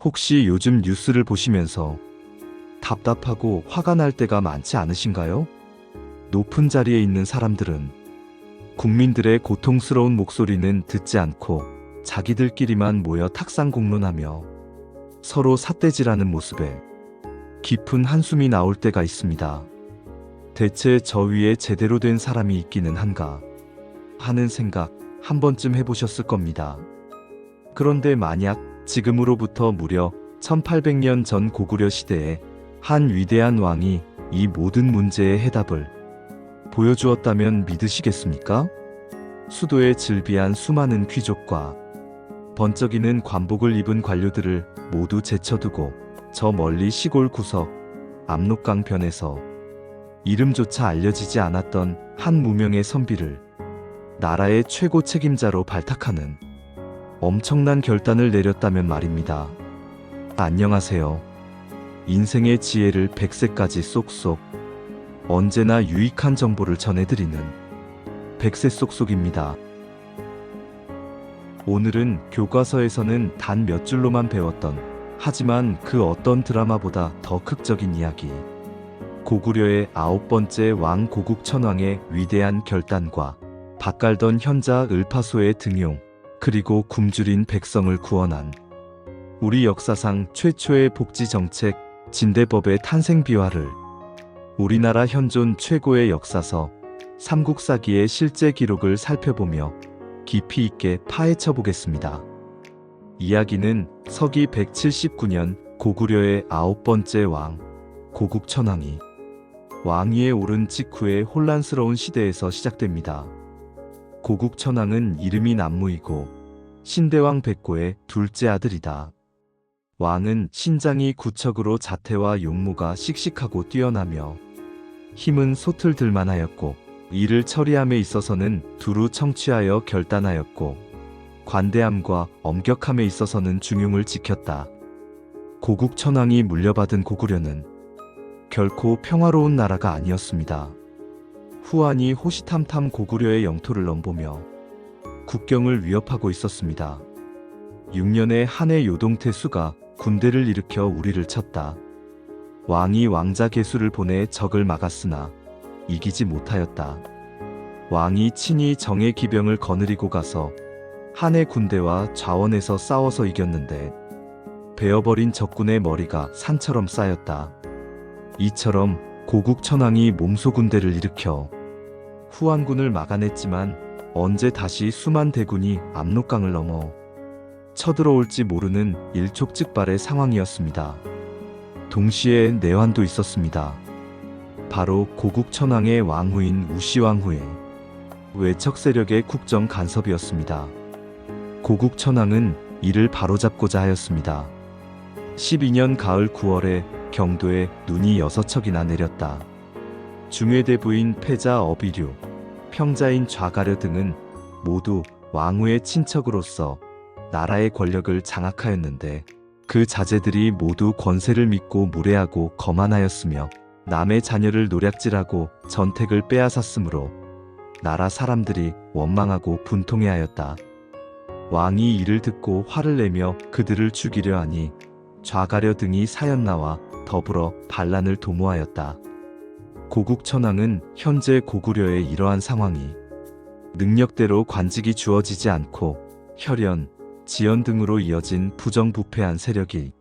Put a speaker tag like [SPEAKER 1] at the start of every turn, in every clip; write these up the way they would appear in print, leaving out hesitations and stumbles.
[SPEAKER 1] 혹시 요즘 뉴스를 보시면서 답답하고 화가 날 때가 많지 않으신가요? 높은 자리에 있는 사람들은 국민들의 고통스러운 목소리는 듣지 않고 자기들끼리만 모여 탁상공론하며 서로 삿대질하는 모습에 깊은 한숨이 나올 때가 있습니다. 대체 저 위에 제대로 된 사람이 있기는 한가 하는 생각 한 번쯤 해보셨을 겁니다. 그런데 만약 지금으로부터 무려 1800년 전 고구려 시대에 한 위대한 왕이 이 모든 문제의 해답을 보여주었다면 믿으시겠습니까? 수도에 즐비한 수많은 귀족과 번쩍이는 관복을 입은 관료들을 모두 제쳐두고 저 멀리 시골 구석 압록강 변에서 이름조차 알려지지 않았던 한 무명의 선비를 나라의 최고 책임자로 발탁하는 엄청난 결단을 내렸다면 말입니다. 안녕하세요. 인생의 지혜를 100세까지 쏙쏙 언제나 유익한 정보를 전해드리는 백세 쏙쏙입니다. 오늘은 교과서에서는 단 몇 줄로만 배웠던 하지만 그 어떤 드라마보다 더 극적인 이야기, 고구려의 9번째 왕 고국천왕의 위대한 결단과 밭갈던 현자 을파소의 등용, 그리고 굶주린 백성을 구원한 우리 역사상 최초의 복지정책 진대법의 탄생 비화를 우리나라 현존 최고의 역사서 삼국사기의 실제 기록을 살펴보며 깊이 있게 파헤쳐 보겠습니다. 이야기는 서기 179년 고구려의 9번째 왕 고국천왕이 왕위에 오른 직후의 혼란스러운 시대에서 시작됩니다. 고국천왕은 이름이 남무이고 신대왕 백고의 둘째 아들이다. 왕은 신장이 구척으로 자태와 용모가 씩씩하고 뛰어나며 힘은 솥을 들만하였고 일을 처리함에 있어서는 두루 청취하여 결단하였고 관대함과 엄격함에 있어서는 중용을 지켰다. 고국천왕이 물려받은 고구려는 결코 평화로운 나라가 아니었습니다. 후한이 호시탐탐 고구려의 영토를 넘보며 국경을 위협하고 있었습니다. 6년에 한해 요동태수가 군대를 일으켜 우리를 쳤다. 왕이 왕자 개수를 보내 적을 막았으나 이기지 못하였다. 왕이 친히 정예 기병을 거느리고 가서 한해 군대와 좌원에서 싸워서 이겼는데 베어버린 적군의 머리가 산처럼 쌓였다. 이처럼 고국천왕이 몸소 군대를 일으켜 후한군을 막아냈지만 언제 다시 수만 대군이 압록강을 넘어 쳐들어올지 모르는 일촉즉발의 상황이었습니다. 동시에 내환도 있었습니다. 바로 고국천왕의 왕후인 우시왕후의 외척 세력의 국정 간섭이었습니다. 고국천왕은 이를 바로잡고자 하였습니다. 12년 가을 9월에 경도에 눈이 6척이나 내렸다. 중회대부인 패자 어비류, 평자인 좌가려 등은 모두 왕후의 친척으로서 나라의 권력을 장악하였는데 그 자제들이 모두 권세를 믿고 무례하고 거만하였으며 남의 자녀를 노략질하고 전택을 빼앗았으므로 나라 사람들이 원망하고 분통해하였다. 왕이 이를 듣고 화를 내며 그들을 죽이려 하니 좌가려 등이 사연나와 더불어 반란을 도모하였다. 고국천왕은 현재 고구려의 이러한 상황이 능력대로 관직이 주어지지 않고 혈연, 지연 등으로 이어진 부정부패한 세력이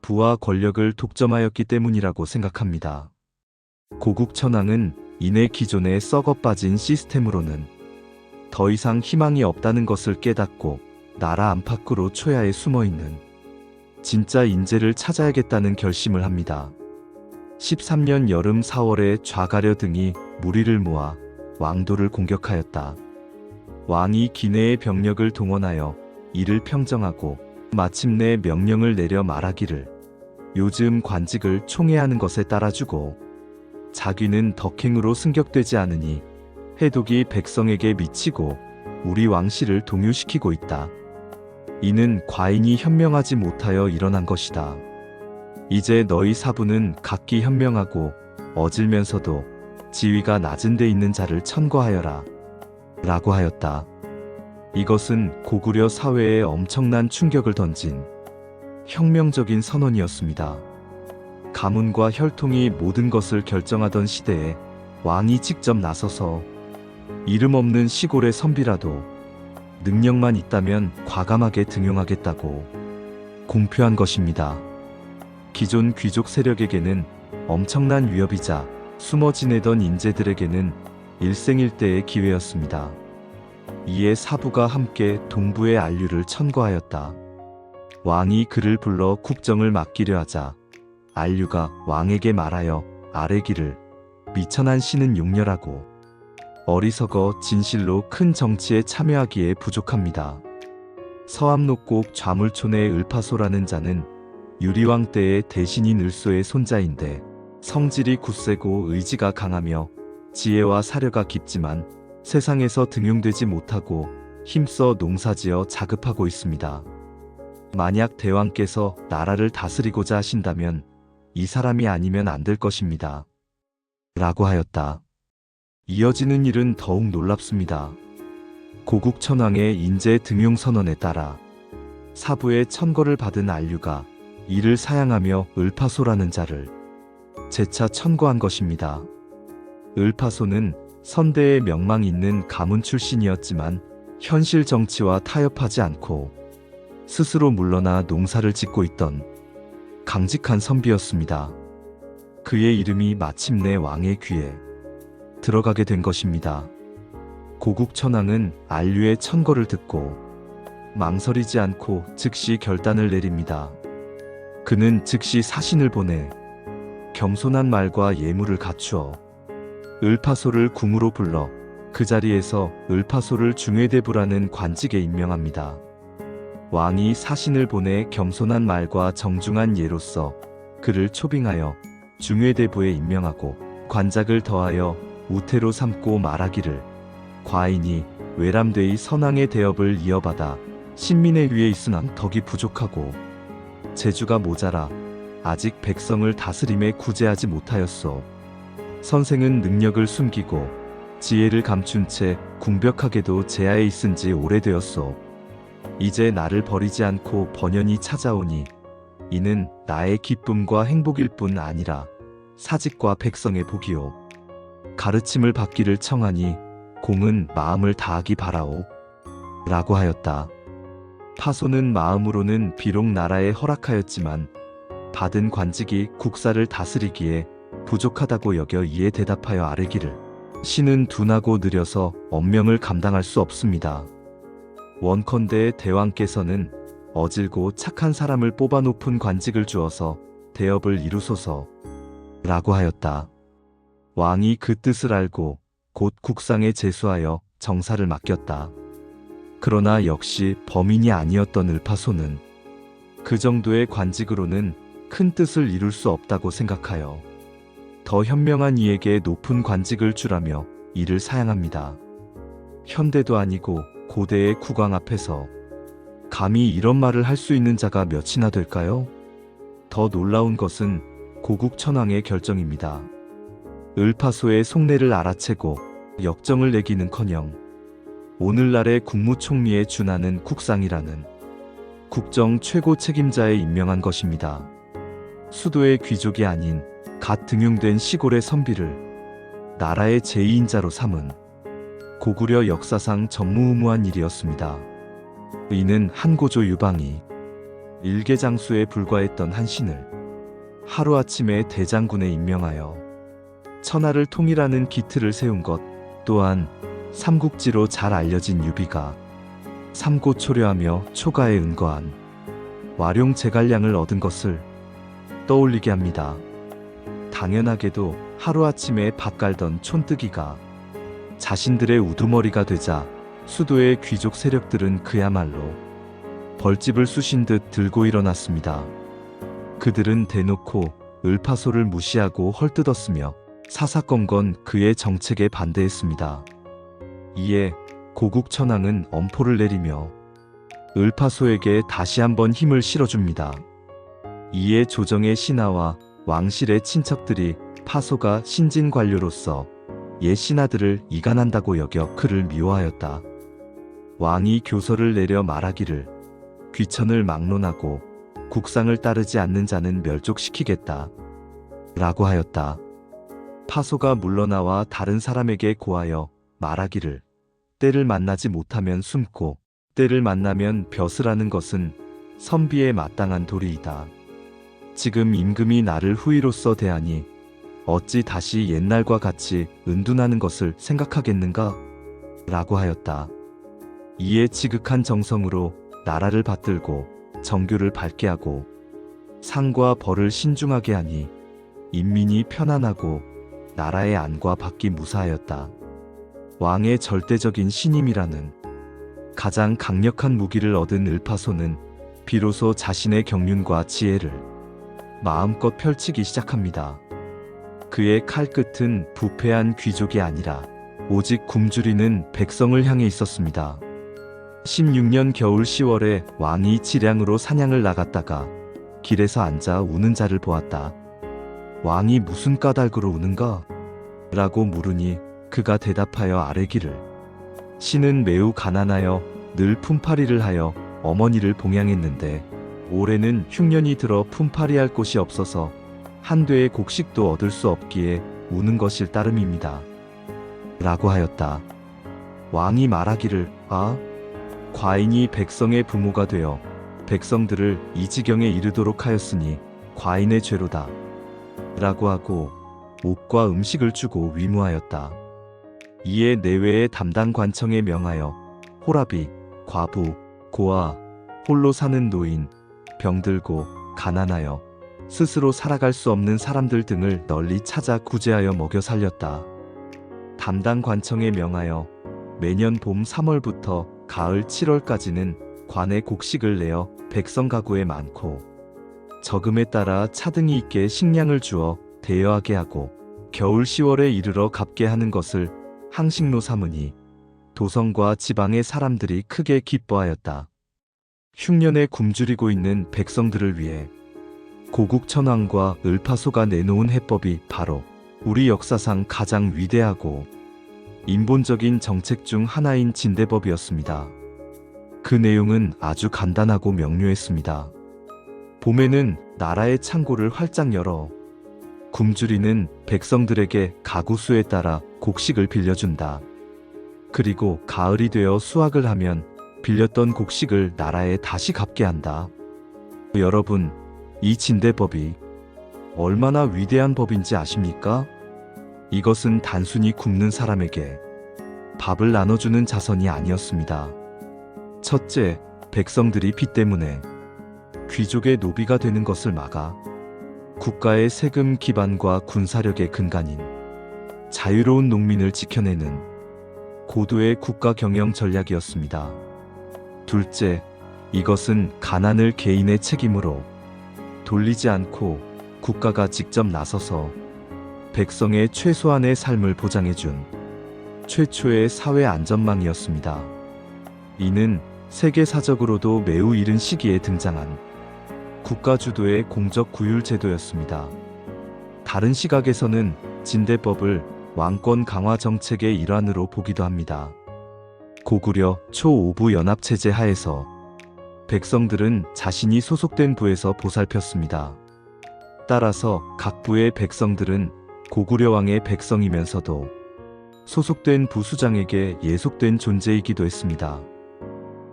[SPEAKER 1] 부와 권력을 독점하였기 때문이라고 생각합니다. 고국천왕은 이내 기존의 썩어 빠진 시스템으로는 더 이상 희망이 없다는 것을 깨닫고 나라 안팎으로 초야에 숨어있는 진짜 인재를 찾아야겠다는 결심을 합니다. 13년 여름 4월에 좌가려 등이 무리를 모아 왕도를 공격하였다. 왕이 기내의 병력을 동원하여 이를 평정하고 마침내 명령을 내려 말하기를 요즘 관직을 총애하는 것에 따라주고 자귀는 덕행으로 승격되지 않으니 해독이 백성에게 미치고 우리 왕실을 동요시키고 있다. 이는 과인이 현명하지 못하여 일어난 것이다. 이제 너희 사부는 각기 현명하고 어질면서도 지위가 낮은 데 있는 자를 천거하여라 라고 하였다. 이것은 고구려 사회에 엄청난 충격을 던진 혁명적인 선언이었습니다. 가문과 혈통이 모든 것을 결정하던 시대에 왕이 직접 나서서 이름 없는 시골의 선비라도 능력만 있다면 과감하게 등용하겠다고 공표한 것입니다. 기존 귀족 세력에게는 엄청난 위협이자 숨어 지내던 인재들에게는 일생일대의 기회였습니다. 이에 사부가 함께 동부의 안류를 천거하였다. 왕이 그를 불러 국정을 맡기려 하자 안류가 왕에게 말하여 아뢰기를 미천한 신은 용렬하고 어리석어 진실로 큰 정치에 참여하기에 부족합니다. 서암록곡 좌물촌의 을파소라는 자는 유리왕 때의 대신인 을소의 손자인데 성질이 굳세고 의지가 강하며 지혜와 사려가 깊지만 세상에서 등용되지 못하고 힘써 농사지어 자급하고 있습니다. 만약 대왕께서 나라를 다스리고자 하신다면 이 사람이 아니면 안 될 것입니다. 라고 하였다. 이어지는 일은 더욱 놀랍습니다. 고국천왕의 인재 등용 선언에 따라 사부의 천거를 받은 안류가 이를 사양하며 을파소라는 자를 재차 천거한 것입니다. 을파소는 선대의 명망 있는 가문 출신이었지만 현실 정치와 타협하지 않고 스스로 물러나 농사를 짓고 있던 강직한 선비였습니다. 그의 이름이 마침내 왕의 귀에 들어가게 된 것입니다. 고국천왕은 안류의 천거를 듣고 망설이지 않고 즉시 결단을 내립니다. 그는 즉시 사신을 보내 겸손한 말과 예물을 갖추어 을파소를 궁으로 불러 그 자리에서 을파소를 중회대부라는 관직에 임명합니다. 왕이 사신을 보내 겸손한 말과 정중한 예로서 그를 초빙하여 중회대부에 임명하고 관작을 더하여 우태로 삼고 말하기를 과인이 외람되이 선왕의 대업을 이어받아 신민의 위에 있으나 덕이 부족하고 재주가 모자라 아직 백성을 다스림에 구제하지 못하였소. 선생은 능력을 숨기고 지혜를 감춘 채 궁벽하게도 제하에 있은 지 오래되었소. 이제 나를 버리지 않고 번연히 찾아오니 이는 나의 기쁨과 행복일 뿐 아니라 사직과 백성의 복이요. 가르침을 받기를 청하니 공은 마음을 다하기 바라오. 라고 하였다. 파소는 마음으로는 비록 나라에 허락하였지만 받은 관직이 국사를 다스리기에 부족하다고 여겨 이에 대답하여 아뢰기를 신은 둔하고 느려서 엄명을 감당할 수 없습니다. 원컨대 대왕께서는 어질고 착한 사람을 뽑아 높은 관직을 주어서 대업을 이루소서. 라고 하였다. 왕이 그 뜻을 알고 곧 국상에 제수하여 정사를 맡겼다. 그러나 역시 범인이 아니었던 을파소는 그 정도의 관직으로는 큰 뜻을 이룰 수 없다고 생각하여 더 현명한 이에게 높은 관직을 주라며 이를 사양합니다. 현대도 아니고 고대의 국왕 앞에서 감히 이런 말을 할 수 있는 자가 몇이나 될까요? 더 놀라운 것은 고국천왕의 결정입니다. 을파소의 속내를 알아채고 역정을 내기는커녕 오늘날의 국무총리에 준하는 국상이라는 국정 최고 책임자에 임명한 것입니다. 수도의 귀족이 아닌 갓 등용된 시골의 선비를 나라의 제2인자로 삼은 고구려 역사상 전무후무한 일이었습니다. 이는 한고조 유방이 일개장수에 불과했던 한 신을 하루아침에 대장군에 임명하여 천하를 통일하는 기틀을 세운 것, 또한 삼국지로 잘 알려진 유비가 삼고초려하며 초가에 은거한 와룡 제갈량을 얻은 것을 떠올리게 합니다. 당연하게도 하루아침에 밥 갈던 촌뜨기가 자신들의 우두머리가 되자 수도의 귀족 세력들은 그야말로 벌집을 쑤신 듯 들고 일어났습니다. 그들은 대놓고 을파소를 무시하고 헐뜯었으며 사사건건 그의 정책에 반대했습니다. 이에 고국천왕은 엄포를 내리며 을파소에게 다시 한번 힘을 실어줍니다. 이에 조정의 신하와 왕실의 친척들이 파소가 신진관료로서 옛 신하들을 이간한다고 여겨 그를 미워하였다. 왕이 교서를 내려 말하기를 귀천을 막론하고 국상을 따르지 않는 자는 멸족시키겠다. 라고 하였다. 파소가 물러나와 다른 사람에게 고하여 말하기를 때를 만나지 못하면 숨고 때를 만나면 벼슬하는 것은 선비에 마땅한 도리이다. 지금 임금이 나를 후이로서 대하니 어찌 다시 옛날과 같이 은둔하는 것을 생각하겠는가? 라고 하였다. 이에 지극한 정성으로 나라를 받들고 정교를 밝게 하고 상과 벌을 신중하게 하니 인민이 편안하고 나라의 안과 밖이 무사하였다. 왕의 절대적인 신임이라는 가장 강력한 무기를 얻은 을파소는 비로소 자신의 경륜과 지혜를 마음껏 펼치기 시작합니다. 그의 칼끝은 부패한 귀족이 아니라 오직 굶주리는 백성을 향해 있었습니다. 16년 겨울 10월에 왕이 지량으로 사냥을 나갔다가 길에서 앉아 우는 자를 보았다. 왕이 무슨 까닭으로 우는가? 라고 물으니 그가 대답하여 아뢰기를 신은 매우 가난하여 늘 품팔이를 하여 어머니를 봉양했는데 올해는 흉년이 들어 품팔이할 곳이 없어서 한 되의 곡식도 얻을 수 없기에 우는 것일 따름입니다. 라고 하였다. 왕이 말하기를 과인이 백성의 부모가 되어 백성들을 이 지경에 이르도록 하였으니 과인의 죄로다. 라고 하고 옷과 음식을 주고 위무하였다. 이에 내외의 담당 관청에 명하여 호라비, 과부, 고아, 홀로 사는 노인, 병들고 가난하여 스스로 살아갈 수 없는 사람들 등을 널리 찾아 구제하여 먹여 살렸다. 담당 관청에 명하여 매년 봄 3월부터 가을 7월까지는 관에 곡식을 내어 백성 가구에 많고 적음에 따라 차등이 있게 식량을 주어 대여하게 하고 겨울 10월에 이르러 갚게 하는 것을 항식로 삼으니 도성과 지방의 사람들이 크게 기뻐하였다. 흉년에 굶주리고 있는 백성들을 위해 고국천왕과 을파소가 내놓은 해법이 바로 우리 역사상 가장 위대하고 인본적인 정책 중 하나인 진대법이었습니다. 그 내용은 아주 간단하고 명료했습니다. 봄에는 나라의 창고를 활짝 열어 굶주리는 백성들에게 가구수에 따라 곡식을 빌려준다. 그리고 가을이 되어 수확을 하면 빌렸던 곡식을 나라에 다시 갚게 한다. 여러분, 이 진대법이 얼마나 위대한 법인지 아십니까? 이것은 단순히 굶는 사람에게 밥을 나눠주는 자선이 아니었습니다. 첫째, 백성들이 빚 때문에 귀족의 노비가 되는 것을 막아 국가의 세금 기반과 군사력의 근간인 자유로운 농민을 지켜내는 고도의 국가 경영 전략이었습니다. 둘째, 이것은 가난을 개인의 책임으로 돌리지 않고 국가가 직접 나서서 백성의 최소한의 삶을 보장해준 최초의 사회 안전망이었습니다. 이는 세계사적으로도 매우 이른 시기에 등장한 국가 주도의 공적 구휼 제도였습니다. 다른 시각에서는 진대법을 왕권 강화 정책의 일환으로 보기도 합니다. 고구려 초5부 연합체제 하에서 백성들은 자신이 소속된 부에서 보살폈습니다. 따라서 각 부의 백성들은 고구려 왕의 백성이면서도 소속된 부수장에게 예속된 존재이기도 했습니다.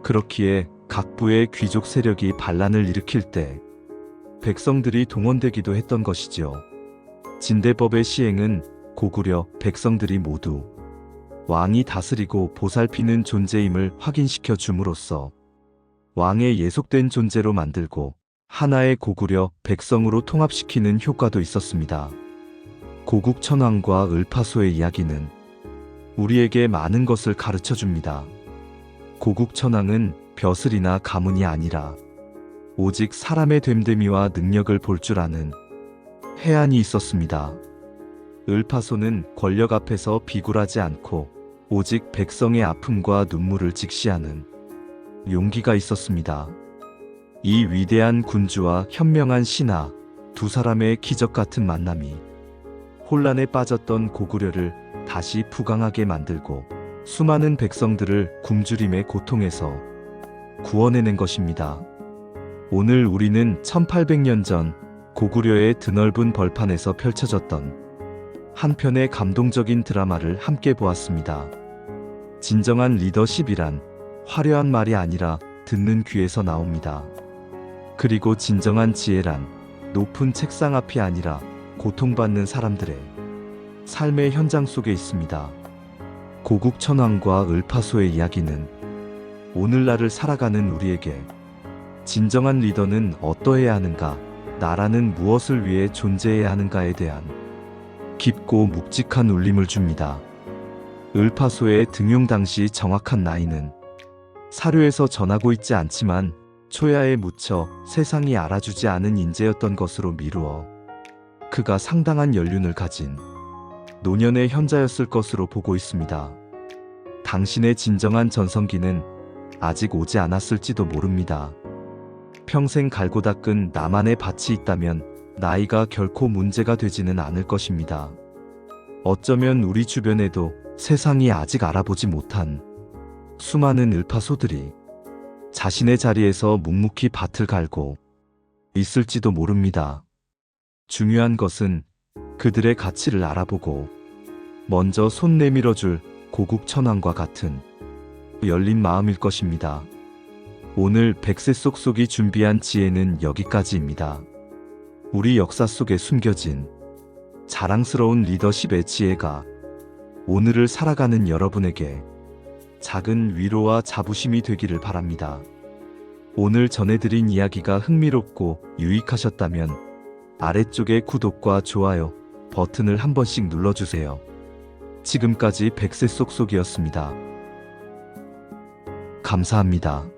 [SPEAKER 1] 그렇기에 각 부의 귀족 세력이 반란을 일으킬 때 백성들이 동원되기도 했던 것이지요. 진대법의 시행은 고구려 백성들이 모두 왕이 다스리고 보살피는 존재임을 확인시켜 줌으로써 왕의 예속된 존재로 만들고 하나의 고구려 백성으로 통합시키는 효과도 있었습니다. 고국천왕과 을파소의 이야기는 우리에게 많은 것을 가르쳐 줍니다. 고국천왕은 벼슬이나 가문이 아니라 오직 사람의 됨됨이와 능력을 볼 줄 아는 해안이 있었습니다. 을파소는 권력 앞에서 비굴하지 않고 오직 백성의 아픔과 눈물을 직시하는 용기가 있었습니다. 이 위대한 군주와 현명한 신하 두 사람의 기적 같은 만남이 혼란에 빠졌던 고구려를 다시 부강하게 만들고 수많은 백성들을 굶주림의 고통에서 구원해낸 것입니다. 오늘 우리는 1800년 전 고구려의 드넓은 벌판에서 펼쳐졌던 한 편의 감동적인 드라마를 함께 보았습니다. 진정한 리더십이란 화려한 말이 아니라 듣는 귀에서 나옵니다. 그리고 진정한 지혜란 높은 책상 앞이 아니라 고통받는 사람들의 삶의 현장 속에 있습니다. 고국천왕과 을파소의 이야기는 오늘날을 살아가는 우리에게 진정한 리더는 어떠해야 하는가, 나라는 무엇을 위해 존재해야 하는가에 대한 깊고 묵직한 울림을 줍니다. 을파소의 등용 당시 정확한 나이는 사료에서 전하고 있지 않지만 초야에 묻혀 세상이 알아주지 않은 인재였던 것으로 미루어 그가 상당한 연륜을 가진 노년의 현자였을 것으로 보고 있습니다. 당신의 진정한 전성기는 아직 오지 않았을지도 모릅니다. 평생 갈고 닦은 나만의 밭이 있다면 나이가 결코 문제가 되지는 않을 것입니다. 어쩌면 우리 주변에도 세상이 아직 알아보지 못한 수많은 을파소들이 자신의 자리에서 묵묵히 밭을 갈고 있을지도 모릅니다. 중요한 것은 그들의 가치를 알아보고 먼저 손 내밀어줄 고국천왕과 같은 열린 마음일 것입니다. 오늘 백세 쏙쏙이 준비한 지혜는 여기까지입니다. 우리 역사 속에 숨겨진 자랑스러운 리더십의 지혜가 오늘을 살아가는 여러분에게 작은 위로와 자부심이 되기를 바랍니다. 오늘 전해드린 이야기가 흥미롭고 유익하셨다면 아래쪽에 구독과 좋아요 버튼을 한 번씩 눌러주세요. 지금까지 백세 쏙쏙이었습니다. 감사합니다.